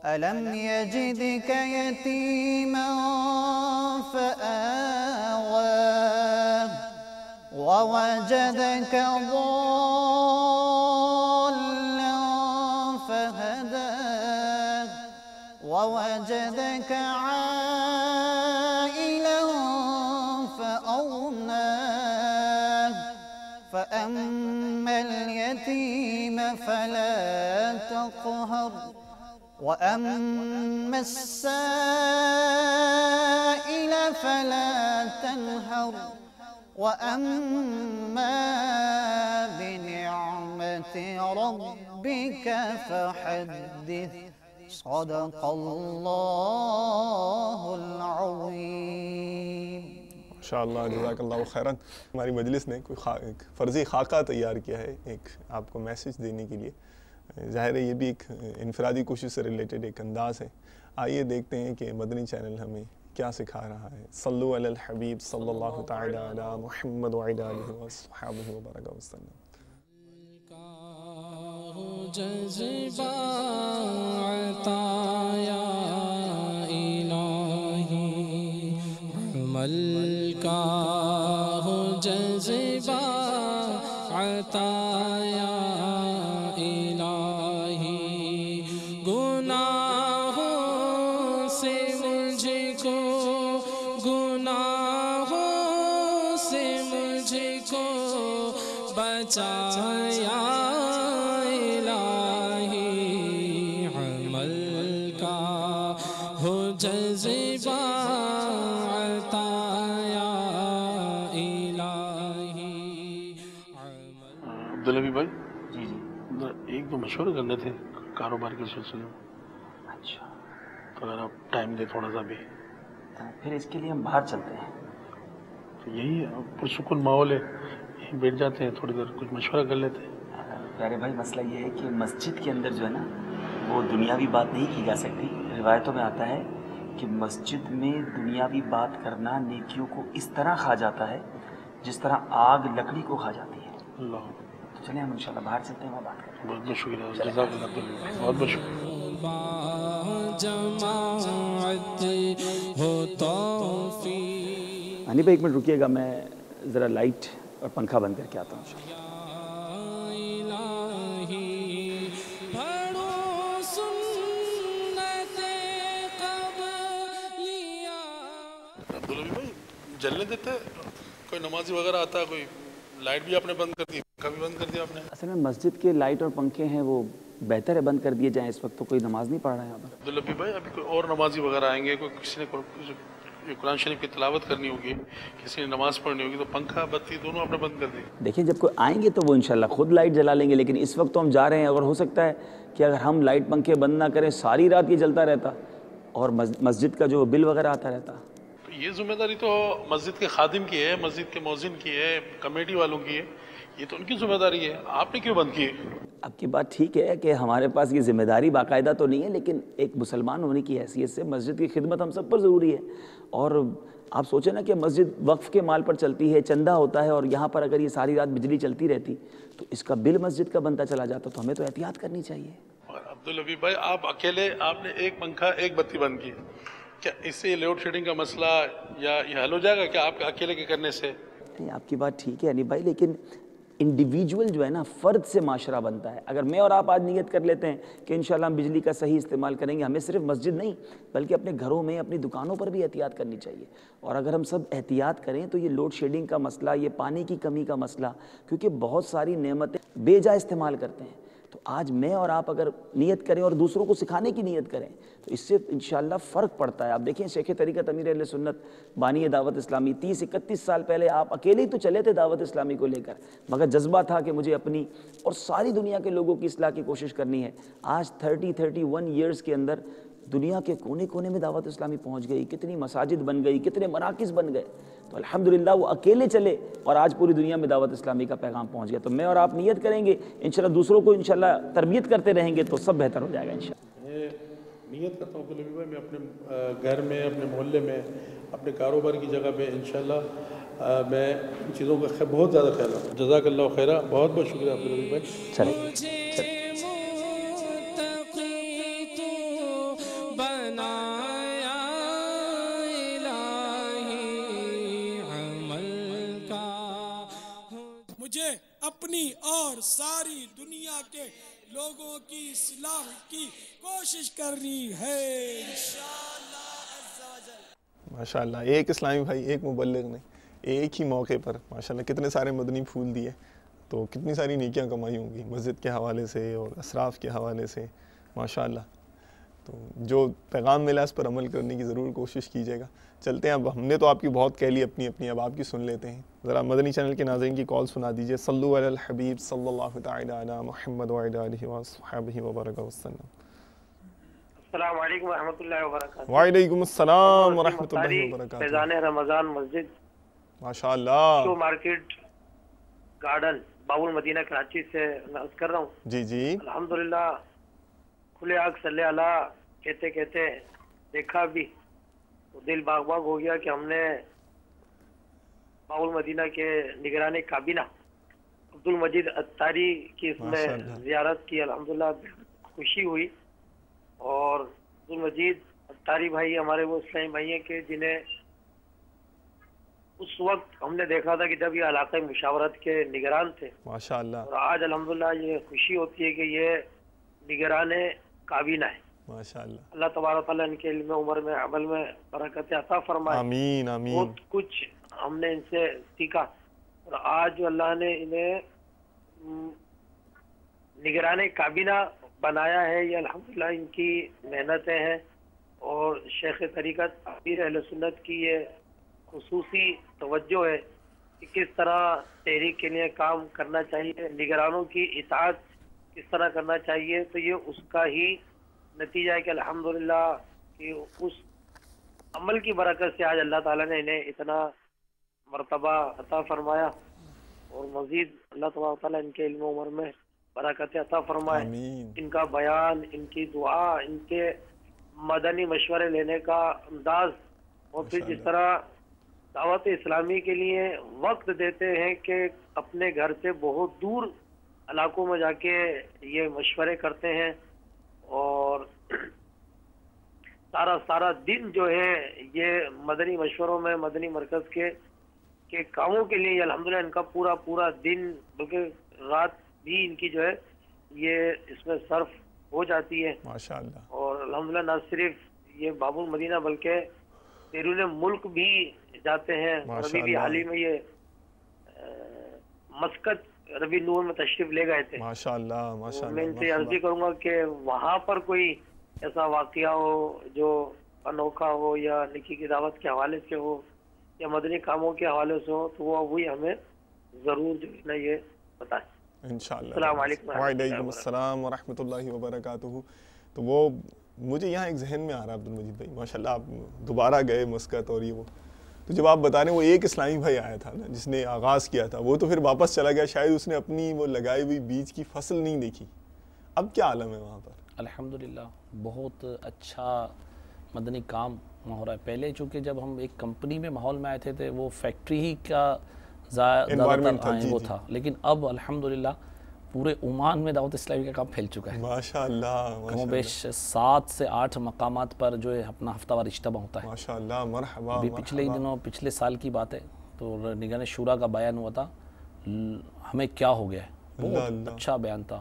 أَلَمْ يَجِدْكَ يَتِيمًا فَآوَى، وَوَجَدَكَ وَوَجَدَكَ عَائِلًا فأما اليتيم فلا تقهر وأما السائل فلا تنهر وأما بنعمة ربك فحدث صدق اللہ العظیم. ماشاءاللہ جزاک اللہ خیرن. ہماری مجلس نے کوئی فرضی خاکہ تیار کیا ہے ایک آپ کو میسج دینے کے لیے. ظاہر ہے یہ بھی ایک انفرادی کوشش سے ریلیٹڈ ایک انداز ہے. آئیے دیکھتے ہیں کہ مدنی چینل ہمیں کیا سکھا رہا ہے. صلو علی الحبیب صلی اللہ تعالی علی محمد وعلی آلہ وصحبہ وبارک وسلم. جذبہ عطا یا الہی عمل کا ہو جذبہ عطا یا الہی گناہوں سے مجھ کو گناہوں سے مجھ کو بچایا عبدالنبی بھائی. جی ایک دو مشورے کرنے تھے کاروبار کے سلسلے میں. اچھا تو اگر آپ ٹائم دیں تھوڑا سا بھی. پھر اس کے لیے ہم باہر چلتے ہیں. تو یہی ہے پرسکون ماحول ہے, یہیں بیٹھ جاتے ہیں تھوڑی دیر کچھ مشورہ کر لیتے ہیں. پیارے بھائی مسئلہ یہ ہے کہ مسجد کے اندر جو ہے نا وہ دنیاوی بات نہیں کی جا سکتی. روایتوں میں آتا ہے کہ مسجد میں دنیاوی بات کرنا نیکیوں کو اس طرح کھا جاتا ہے جس طرح آگ لکڑی کو کھا جاتی ہے. اللہ. چلیں ہم انشاءاللہ باہر چلتے ہیں, وہاں بات کرتے ہیں. بہت بہت شکریہ, جزاک اللہ خیر, بہت بہت شکریہ. ہنی بھائی ایک منٹ رکیے گا, میں ذرا لائٹ اور پنکھا بند کر کے آتا ہوں. عبدالنبی بھائی جلنے دیتے, کوئی نمازی وغیرہ آتا ہے, کوئی لائٹ بھی آپ نے بند کر دی, پنکھا بھی بند کر دیا آپ نے. اصل میں مسجد کے لائٹ اور پنکھے ہیں وہ بہتر ہے بند کر دیے جائیں, اس وقت تو کوئی نماز نہیں پڑھ رہا ہے یہاں پر. عبدالنبی بھائی ابھی کوئی اور نمازی وغیرہ آئیں گے, کوئی کسی نے قرآن شریف کی تلاوت کرنی ہوگی, کسی نے نماز پڑھنی ہوگی, تو پنکھا بتی دونوں آپ نے بند کر دی. دیکھیں جب کوئی آئیں گے تو وہ انشاءاللہ خود لائٹ جلا لیں گے, لیکن اس وقت تو ہم جا رہے ہیں. اگر ہو سکتا ہے کہ اگر ہم لائٹ پنکھے بند نہ کریں ساری رات یہ جلتا رہتا اور مسجد کا جو بل وغیرہ آتا رہتا. یہ ذمہ داری تو مسجد کے خادم کی ہے, مسجد کے مؤذن کی ہے, کمیٹی والوں کی ہے, یہ تو ان کی ذمہ داری ہے. آپ نے کیوں بند کی؟ آپ کی بات ٹھیک ہے کہ ہمارے پاس یہ ذمہ داری باقاعدہ تو نہیں ہے, لیکن ایک مسلمان ہونے کی حیثیت سے مسجد کی خدمت ہم سب پر ضروری ہے. اور آپ سوچیں نا کہ مسجد وقف کے مال پر چلتی ہے, چندہ ہوتا ہے, اور یہاں پر اگر یہ ساری رات بجلی چلتی رہتی تو اس کا بل مسجد کا بنتا چلا جاتا, تو ہمیں تو احتیاط کرنی چاہیے. اور عبدالنبی بھائی آپ اکیلے, آپ نے ایک پنکھا ایک بتی بند کی, کیا اس سے لوڈ شیڈنگ کا مسئلہ یا یہ حل ہو جائے گا کیا آپ اکیلے کے کرنے سے؟ نہیں آپ کی بات ٹھیک ہے نہیں بھائی, لیکن انڈیویجول جو ہے نا فرد سے معاشرہ بنتا ہے. اگر میں اور آپ آج نیت کر لیتے ہیں کہ انشاءاللہ ہم بجلی کا صحیح استعمال کریں گے, ہمیں صرف مسجد نہیں بلکہ اپنے گھروں میں اپنی دکانوں پر بھی احتیاط کرنی چاہیے. اور اگر ہم سب احتیاط کریں تو یہ لوڈ شیڈنگ کا مسئلہ, یہ پانی کی کمی کا مسئلہ, کیونکہ بہت ساری نعمتیں بے جا استعمال کرتے ہیں, تو آج میں اور آپ اگر نیت کریں اور دوسروں کو سکھانے کی نیت کریں تو اس سے انشاءاللہ فرق پڑتا ہے. آپ دیکھیں شیخ طریقت امیر اہل سنت بانی دعوت اسلامی 30-31 سال پہلے آپ اکیلے ہی تو چلے تھے دعوت اسلامی کو لے کر, مگر جذبہ تھا کہ مجھے اپنی اور ساری دنیا کے لوگوں کی اصلاح کی کوشش کرنی ہے. آج 31 ایئرز کے اندر دنیا کے کونے کونے میں دعوت اسلامی پہنچ گئی, کتنی مساجد بن گئی, کتنے مراکز بن گئے. تو الحمدللہ وہ اکیلے چلے اور آج پوری دنیا میں دعوت اسلامی کا پیغام پہنچ گیا. تو میں اور آپ نیت کریں گے انشاءاللہ, دوسروں کو انشاءاللہ تربیت کرتے رہیں گے تو سب بہتر ہو جائے گا انشاءاللہ. میں نیت کرتا ہوں عبدالنبی بھائی, میں اپنے گھر میں, اپنے محلے میں, اپنے کاروبار کی جگہ پہ انشاءاللہ میں ان چیزوں کا بہت زیادہ خیال رکھوں. جزاک اللہ خیرہ, بہت بہت شکریہ عبدالنبی بھائی. چلیں مجھے اپنی اور ساری دنیا کے لوگوں کی اصلاح کی کوشش کرنی ہے ماشاءاللہ. ایک اسلامی بھائی, ایک مبلغ نے ایک ہی موقع پر ماشاءاللہ کتنے سارے مدنی پھول دیے. تو کتنی ساری نیکیاں کمائی ہوں گی مسجد کے حوالے سے اور اسراف کے حوالے سے ماشاءاللہ. تو جو پیغام ملا اس پر عمل کرنے کی ضرور کوشش کیجیے گا. چلتے ہیں اب ہم نے تو آپ کی بہت کہہ لی اپنی اب آپ کی سن لیتے ہیں. ذرا مدنی چینل کے ناظرین کی کال سنا دیجیے. صلو علی الحبیب صلی اللہ تعالی علی محمد وعلی آلہ وصحبہ وبارک وسلم. السلام علیکم ورحمۃ اللہ وبرکاتہ. وعلیکم السلام ورحمۃ اللہ وبرکاتہ. فیضان رمضان مسجد ماشاءاللہ شو مارکیٹ گارڈن باب المدینہ کراچی سے عرض کر رہا ہوں. جی جی الحمدللہ کھلے آگ صلی اللہ کہتے کہتے دیکھا بھی تو دل باغ باغ ہو گیا کہ ہم نے باب المدینہ کے نگران کابینہ عبد المجید اتاری کی اس میں زیارت کی. الحمدللہ خوشی ہوئی. اور عبد المجید اتاری بھائی ہمارے وہ اسلامی بھائی ہیں کہ جنہیں اس وقت ہم نے دیکھا تھا کہ جب یہ علاقۂ مشاورت کے نگران تھے ماشاءاللہ, اور آج الحمدللہ یہ خوشی ہوتی ہے کہ یہ نگران کابینہ ہے ماشاءاللہ. اللہ تبارک تعالیٰ ان کے علم عمر میں عمل میں برکت عطا فرمائے. آمین آمین. بہت کچھ ہم نے ان سے سیکھا اور آج جو اللہ نے انہیں نگران کابینہ بنایا ہے یہ الحمدللہ ان کی محنتیں ہیں. اور شیخ طریقت امیر اہل سنت کی یہ خصوصی توجہ ہے کہ کس طرح تحریک کے لیے کام کرنا چاہیے, نگرانوں کی اطاعت کس طرح کرنا چاہیے. تو یہ اس کا ہی نتیجہ ہے کہ الحمدللہ کہ اس عمل کی برکت سے آج اللہ تعالیٰ نے انہیں اتنا مرتبہ عطا فرمایا اور مزید اللہ تبارک تعالیٰ ان کے علم و عمر میں برکت عطا فرمائے. ان کا بیان, ان کی دعا, ان کے مدنی مشورے لینے کا انداز اور پھر جس طرح دعوت اسلامی کے لیے وقت دیتے ہیں کہ اپنے گھر سے بہت دور علاقوں میں جا کے یہ مشورے کرتے ہیں اور سارا دن جو ہے یہ مدنی مشوروں میں مدنی مرکز کے کاموں کے لیے الحمدللہ ان کا پورا دن بلکہ رات بھی ان کی جو ہے یہ اس میں صرف ہو جاتی ہے ماشاءاللہ. اور الحمدللہ نہ صرف یہ باب المدینہ بلکہ بیرون ملک بھی جاتے ہیں. ابھی بھی حال ہی میں یہ مسقط ربی نور میں تشریف لے گئے تھے. ماشاءاللہ ماشاءاللہ. میں ان سے عرض کروں گا کہ وہاں پر کوئی ایسا واقعہ ہو جو انوکھا ہو یا نکی کی دعوت کے حوالے سے ہو یا مدنی کاموں کے حوالے سے ہو تو وہ وہی ہمیں ضرور جو ہے نا یہ بتائیں انشاءاللہ. السلام علیکم. وعلیکم السلام ورحمۃ اللہ وبرکاتہ. تو وہ مجھے یہاں ایک ذہن میں آ رہا ہے عبد المجید بھائی ماشاءاللہ آپ دوبارہ گئے مسقط اور یہ وہ تو جب آپ بتا رہے ہیں وہ ایک اسلامی بھائی آیا تھا نا جس نے آغاز کیا تھا وہ تو پھر واپس چلا گیا, شاید اس نے اپنی وہ لگائی ہوئی بیج کی فصل نہیں دیکھی. اب کیا عالم ہے وہاں پر؟ الحمدللہ بہت اچھا مدنی کام ہو رہا ہے. پہلے چونکہ جب ہم ایک کمپنی میں ماحول میں آئے تھے وہ فیکٹری ہی کا زیادہ تر وہ تھا, لیکن اب الحمدللہ پورے عمان میں دعوت اسلامی کا کام پھیل چکا ہے ماشاءاللہ. کم و بیش 7 سے 8 مقامات پر جو ہے اپنا ہفتہ وار اجتماع ہوتا ہے ماشاءاللہ. مرحبا. ابھی پچھلے دنوں پچھلے سال کی بات ہے تو نگران شورا کا بیان ہوا تھا ہمیں کیا ہو گیا ہے, بہت اچھا بیان تھا.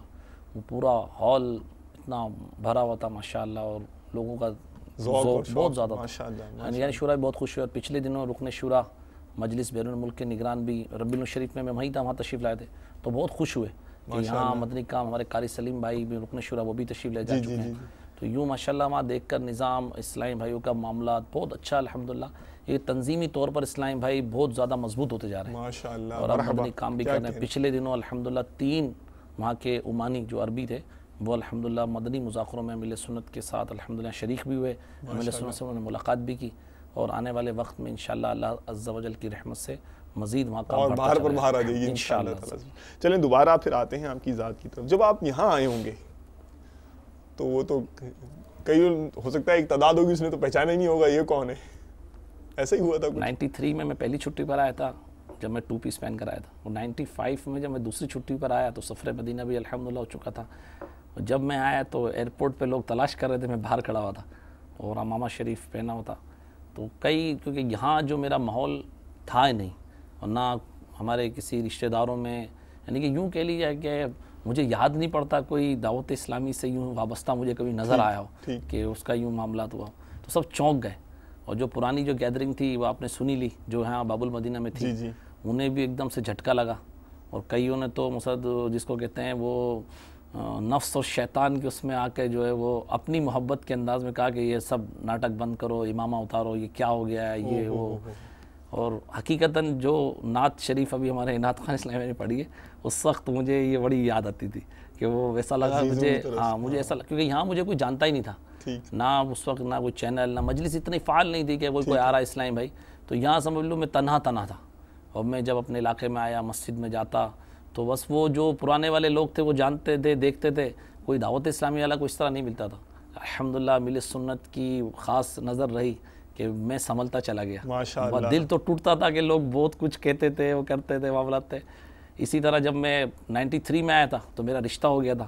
وہ پورا ہال اتنا بھرا ہوا تھا ماشاءاللہ اور لوگوں کا زور بہت زیادہ تھا. نگران شورا بھی بہت خوش ہوئے. اور پچھلے دنوں رکن شورا مجلس بیرون ملک کے نگران بھی ربیع الشریف میں وہیں تھا, وہاں تشریف لائے تھے تو بہت خوش ہوئے کہ یہاں مدنی کام ہمارے قاری سلیم بھائی بھی رکن شورا وہ بھی تشریف لے جا چکے ہیں. تو یوں ماشاءاللہ وہاں دیکھ کر نظام اسلامی بھائیوں کا معاملات بہت اچھا الحمدللہ. یہ تنظیمی طور پر اسلامی بھائی بہت زیادہ مضبوط ہوتے جا رہے ہیں ماشاءاللہ اور اب مدنی کام بھی کر رہے ہیں. پچھلے دنوں الحمدللہ 3 وہاں کے عمانی جو عربی تھے وہ الحمدللہ مدنی مذاکروں میں اہل سنت کے ساتھ الحمدللہ شریک بھی ہوئے, اہل سنت سے انہوں نے ملاقات بھی کی اور آنے والے وقت میں انشاءاللہ اللہ عز و جل کی رحمت سے مزید وہاں کام اور باہر پر باہر آ جائے گی انشاءاللہ. چلیں دوبارہ پھر آتے ہیں آپ کی ذات کی طرف. جب آپ یہاں آئے ہوں گے تو وہ تو کئی ہو سکتا ہے ایک تعداد ہوگی اس نے تو پہچانا ہی نہیں ہوگا یہ کون ہے, ایسا ہی ہوا تھا. 93 میں پہلی چھٹی پر آیا تھا جب میں 2 پیس پہن کر آیا تھا, اور 95 میں جب میں دوسری چھٹی پر آیا تو سفر مدینہ بھی الحمدللہ ہو چکا تھا. جب میں آیا تو ایئرپورٹ پہ لوگ تلاش کر رہے تھے, میں باہر کھڑا ہوا تھا اور امامہ شریف پہنا ہوا تھا. تو کیونکہ یہاں جو میرا ماحول تھا ہی نہیں اور نہ ہمارے کسی رشتہ داروں میں, یعنی کہ یوں کہہ لیجیے کہ مجھے یاد نہیں پڑتا کوئی دعوت اسلامی سے یوں وابستہ مجھے کبھی نظر آیا ہو کہ اس کا یوں معاملات ہوا. تو سب چونک گئے اور جو پرانی جو گیدرنگ تھی وہ آپ نے سنی لی جو یہاں باب المدینہ میں تھی, انہیں بھی ایک دم سے جھٹکا لگا اور کئیوں نے تو مسد جس کو کہتے ہیں وہ نفس اور شیطان کے اس میں آ کے جو ہے وہ اپنی محبت کے انداز میں کہا کہ یہ سب ناٹک بند کرو، امامہ اتارو، یہ کیا ہو گیا ہے یہ وہ. اور حقیقتاً جو نعت شریف ابھی ہمارے نعت خوان اسلامیہ نے پڑھی ہے اس وقت مجھے یہ بڑی یاد آتی تھی کہ وہ ویسا لگا مجھے، ہاں مجھے ایسا لگا کیونکہ یہاں مجھے کوئی جانتا ہی نہیں تھا، نہ اس وقت نہ کوئی چینل، نہ مجلس اتنی فعال نہیں تھی کہ کوئی آ رہا ہے اسلامی بھائی. تو یہاں سمجھ لو میں تنہا تھا. اور میں جب اپنے علاقے میں آیا مسجد میں جاتا تو بس وہ جو پرانے والے لوگ تھے وہ جانتے تھے، دیکھتے تھے، کوئی دعوت اسلامی والا کوئی اس طرح نہیں ملتا تھا. الحمدللہ مل سنت کی خاص نظر رہی کہ میں سنبھلتا چلا گیا. دل تو ٹوٹتا تھا کہ لوگ بہت کچھ کہتے تھے، وہ کرتے تھے، معاملات تھے. اسی طرح جب میں 93 میں آیا تھا تو میرا رشتہ ہو گیا تھا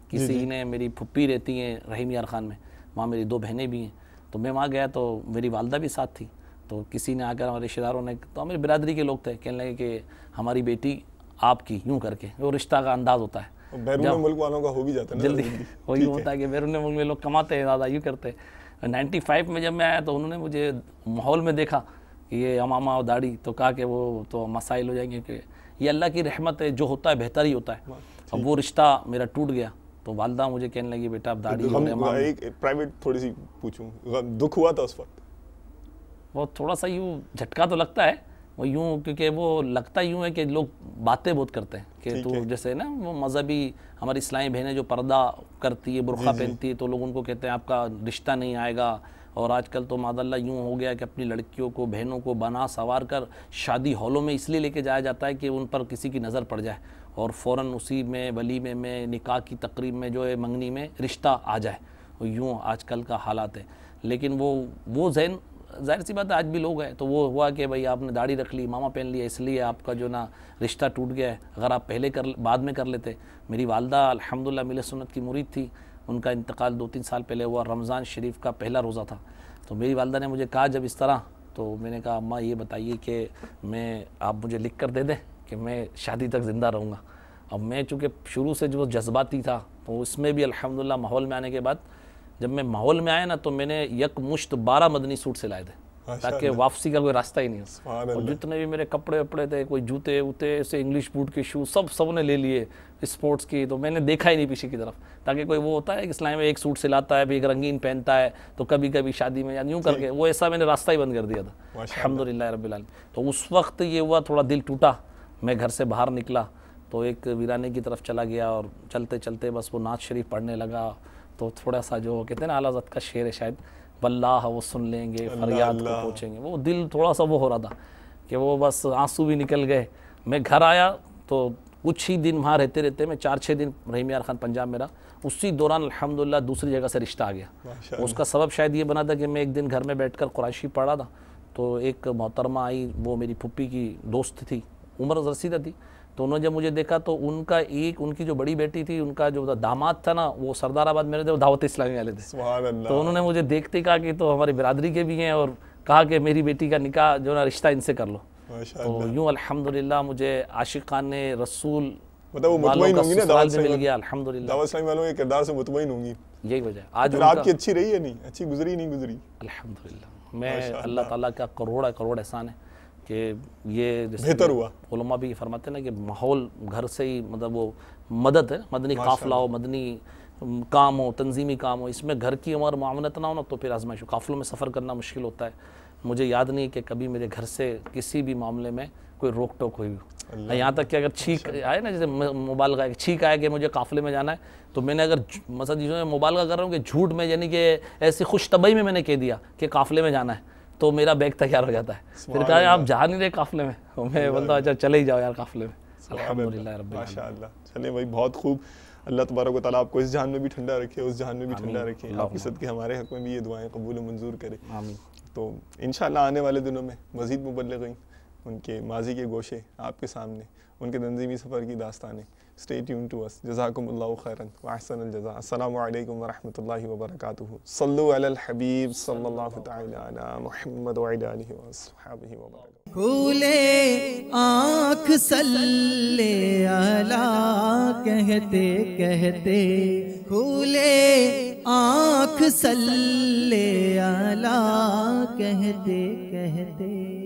کسی نے، میری پھپھی رہتی ہیں رحیم یار خان میں، وہاں میری 2 بہنیں بھی ہیں. تو میں وہاں گیا تو میری والدہ بھی ساتھ تھی. تو کسی نے آ کر ہمارے رشتہ داروں نے، تو ہماری برادری کے لوگ تھے، کہنے لگے کہ ہماری بیٹی آپ کی، یوں کر کے وہ رشتہ کا انداز ہوتا ہے. بیرون ملک والوں کا ہو بھی جاتا ہے جلدی، وہی ہوتا ہے کہ بیرون ملک میں لوگ کماتے ہیں زیادہ، یوں کرتے. 95 میں جب میں آیا تو انہوں نے مجھے ماحول میں دیکھا کہ یہ امامہ اور داڑھی، تو کہا کہ وہ تو مسائل ہو جائیں گے، کہ یہ اللہ کی رحمت ہے، جو ہوتا ہے بہتر ہی ہوتا ہے. اب وہ رشتہ میرا ٹوٹ گیا تو والدہ مجھے کہنے لگی بیٹا اب داڑھی اور امام. ایک پرائیویٹ تھوڑی سی پوچھوں، دکھ ہوا تھا اس وقت؟ وہ تھوڑا سا یوں جھٹکا تو لگتا ہے، وہ یوں کیونکہ وہ لگتا یوں ہے کہ لوگ باتیں بہت کرتے ہیں کہ تو جیسے نا وہ مذہبی ہماری اسلامی بہنیں جو پردہ کرتی ہے، برقع پہنتی ہے، تو لوگ ان کو کہتے ہیں آپ کا رشتہ نہیں آئے گا. اور آج کل تو معاذ اللہ یوں ہو گیا کہ اپنی لڑکیوں کو، بہنوں کو بنا سوار کر شادی ہالوں میں اس لیے لے کے جایا جاتا ہے کہ ان پر کسی کی نظر پڑ جائے اور فوراً اسی میں ولیمے میں، نکاح کی تقریب میں جو ہے منگنی میں رشتہ آ جائے. یوں آج کل کا حالات ہے. لیکن وہ ذہن ظاہر سی بات ہے آج بھی لوگ ہیں. تو وہ ہوا کہ بھائی آپ نے داڑھی رکھ لی، ماما پہن لیا، اس لیے آپ کا جو نا رشتہ ٹوٹ گیا ہے. اگر آپ پہلے بعد میں کر لیتے. میری والدہ الحمدللہ مل سنت کی مرید تھی، ان کا انتقال 2-3 سال پہلے ہوا، رمضان شریف کا پہلا روزہ تھا. تو میری والدہ نے مجھے کہا جب اس طرح، تو میں نے کہا اماں یہ بتائیے کہ آپ مجھے لکھ کر دے دیں کہ میں شادی تک زندہ رہوں گا. اب میں چونکہ شروع سے جو جذباتی تھا تو اس میں بھی الحمدللہ ماحول میں آنے کے بعد جب میں ماحول میں آیا نا تو میں نے یک مشت 12 مدنی سوٹ سلائے تھے تاکہ واپسی کا کوئی راستہ ہی نہیں ہو. اور جتنے بھی میرے کپڑے وپڑے تھے، کوئی جوتے ووتے سے انگلش بوٹ کے شوز سب نے لے لیے اسپورٹس کی. تو میں نے دیکھا ہی نہیں پیچھے کی طرف، تاکہ کوئی وہ ہوتا ہے کہ اسلام میں ایک سوٹ سلاتا ہے، پھر ایک رنگین پہنتا ہے، تو کبھی کبھی شادی میں یوں کر کے وہ ایسا میں نے راستہ ہی بند کر دیا تھا. الحمدللہ رب العالمین. تو اس وقت یہ ہوا، تھوڑا دل ٹوٹا. میں گھر سے باہر نکلا تو ایک ویرانے کی طرف چلا گیا اور چلتے چلتے بس وہ نعت شریف پڑھنے لگا. تو تھوڑا سا جو کہتے ہیں نا اعلیٰ حضرت کا شعر ہے شاید، واللہ وہ سن لیں گے، فریاد کو پہنچیں گے، وہ دل تھوڑا سا وہ ہو رہا تھا کہ وہ بس آنسو بھی نکل گئے. میں گھر آیا تو کچھ ہی دن وہاں رہتے میں 4-6 دن رحیم یار خان پنجاب میرا، اسی دوران الحمدللہ دوسری جگہ سے رشتہ آ گیا. اس کا سبب شاید یہ بنا تھا کہ میں ایک دن گھر میں بیٹھ کر قرآن شریف پڑھ رہا تھا تو ایک محترمہ آئی، وہ میری پھپھی کی دوست تھی، عمر رسیدہ تھی. تو انہوں نے جب مجھے دیکھا تو ان کی جو بڑی بیٹی تھی، ان کا جو داماد تھا نا وہ سردار آباد میرے تھے، وہ دعوت اسلامی والے تھے. تو انہوں نے مجھے دیکھتے کہا کہ تو ہماری برادری کے بھی ہیں، اور کہا کہ میری بیٹی کا نکاح جو نا رشتہ ان سے کر لو. تو یوں الحمدللہ مجھے عاشقان رسول وہ مطمئن ہوں گی نا دعوت سے مل گیا. الحمدللہ دعوت اسلامی والوں کے کردار سے مطمئن ہوں گی. یہی وجہ آج آپ کی اچھی رہی ہے، نہیں اچھی گزری نہیں گزری؟ الحمدللہ. میں اللہ تعالیٰ کا کروڑ احسان ہے کہ یہ بہتر ہوا. علماء بھی فرماتے ہیں نا کہ ماحول گھر سے ہی، مطلب وہ مدد ہے، مدنی قافلہ ہو، مدنی کام ہو، تنظیمی کام ہو، اس میں گھر کی ہمارا معاونت نہ ہو نا تو پھر آزمائش ہو. قافلوں میں سفر کرنا مشکل ہوتا ہے. مجھے یاد نہیں کہ کبھی میرے گھر سے کسی بھی معاملے میں کوئی روک ٹوک ہوئی ہو. یہاں تک کہ اگر چھینک آئے نا، جیسے مبالغہ ہے، چھینک آئے کہ مجھے قافلے میں جانا ہے، تو میں نے اگر مثلا جو میں مبالغہ کر رہا ہوں کہ جھوٹ میں، یعنی کہ ایسی خوش طبعی میں نے کہہ دیا کہ قافلے میں جانا ہے تو میرا بیگ تیار ہو جاتا ہے. پھر کہا آپ جا نہیں رہے قافلے میں، میں بولتا ہوں اچھا چلے ہی جاؤ یار قافلے میں. الحمدللہ رب العالمین. ماشاءاللہ. چلیں بھائی بہت خوب. اللہ تبارک و تعالیٰ آپ کو اس جہان میں بھی ٹھنڈا رکھے، اس جہان میں بھی ٹھنڈا رکھے. آپ کے صدقے ہمارے حق میں بھی یہ دعائیں قبول و منظور کرے. آمین. تو انشاءاللہ آنے والے دنوں میں مزید مبلغین، ان کے ماضی کے گوشے آپ کے سامنے، ان کے تنظیمی سفر کی داستانیں. Stay tuned to us. جزاکم اللہ خیرا واحسن الجزاء. السلام علیکم ورحمۃ اللہ وبرکاتہ. صلو علی الحبیب صلی اللہ تعالی علی محمد وعلی آلہ وصحبہ وبرکاتہ. کھولے آنکھ صلی علی کہتے کہتے، کھولے آنکھ صلی علی کہتے کہتے.